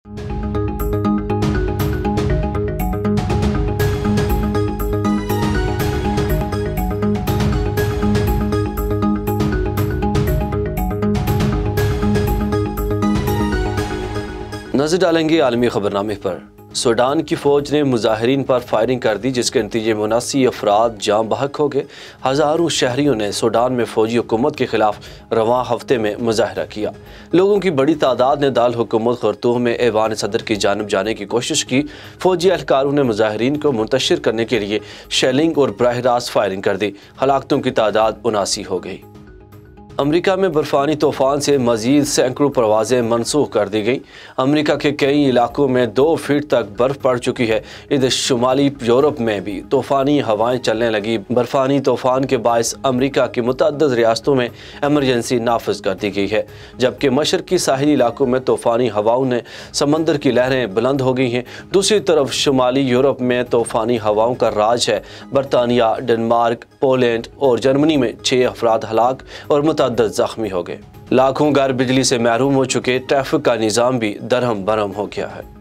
नजर डालेंगे आलमी खबरनामे पर। सूडान की फौज ने मुजाहिरीन पर फायरिंग कर दी, जिसके नतीजे में 79 अफराद जाँ बहक हो गए। हज़ारों शहरियों ने सूडान में फौजी हुकूमत के खिलाफ रवां हफ्ते में मुजाहरा किया। लोगों की बड़ी तादाद ने दाल हुकूमत खरतूम में ऐवान सदर की जानब जाने की कोशिश की। फौजी एहलकारों ने मुजाहिरीन को मुंतशिर करने के लिए शेलिंग और बराह रास्त फायरिंग कर दी। हलाकतों की तादाद 79 हो गई। अमेरिका में बर्फानी तूफान से मजीद सैकड़ों परवाजें मनसूख कर दी गई। अमेरिका के कई इलाकों में 2 फीट तक बर्फ पड़ चुकी है। इधर शुमाली यूरोप में भी तूफानी हवाएं चलने लगी। बर्फानी तूफान के बायस अमेरिका की मुतअद्दिद रियासतों में एमरजेंसी नाफिज कर दी गई है, जबकि मशरकी साहिली इलाकों में तूफानी हवाओं ने समंदर की लहरें बुलंद हो गई हैं। दूसरी तरफ शुमाली यूरोप में तूफानी हवाओं का राज है। बरतानिया, डेनमार्क, पोलैंड और जर्मनी में 6 अफराद हलाक और मुतअद्दिद जख्मी हो गए। लाखों घर बिजली से महरूम हो चुके। ट्रैफिक का निज़ाम भी दरहम बरहम हो गया है।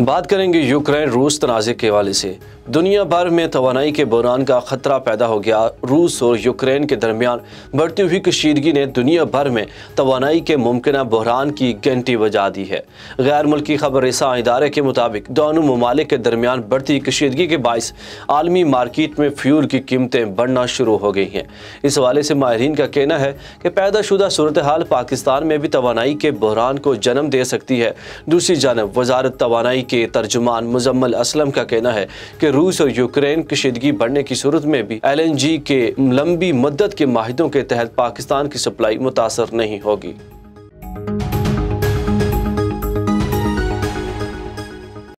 बात करेंगे यूक्रेन रूस तनाज़े के हवाले से। दुनिया भर में तवानाई के बहरान का खतरा पैदा हो गया। रूस और यूक्रेन के दरमियान बढ़ती हुई कशीदगी ने दुनिया भर में तवानाई के मुमकिन बहरान की घंटी बजा दी है। गैर मुल्की खबर रसां इदारे के मुताबिक दोनों ममालिक के दरमियान बढ़ती कशीदगी के बायस आलमी मार्केट में फ्यूल की कीमतें बढ़ना शुरू हो गई हैं। इस हवाले से माहिरीन का कहना है कि पैदाशुदा सूरत हाल पाकिस्तान में भी तवानाई के बहरान को जन्म दे सकती है। दूसरी जानब वजारत तवानाई के तर्जुमान मुजम्मल असलम का कहना है कि रूस और यूक्रेन कशीदगी बढ़ने की सूरत में भी LNG के लंबी मुद्दत के माहिदों के तहत पाकिस्तान की सप्लाई मुतासर नहीं होगी।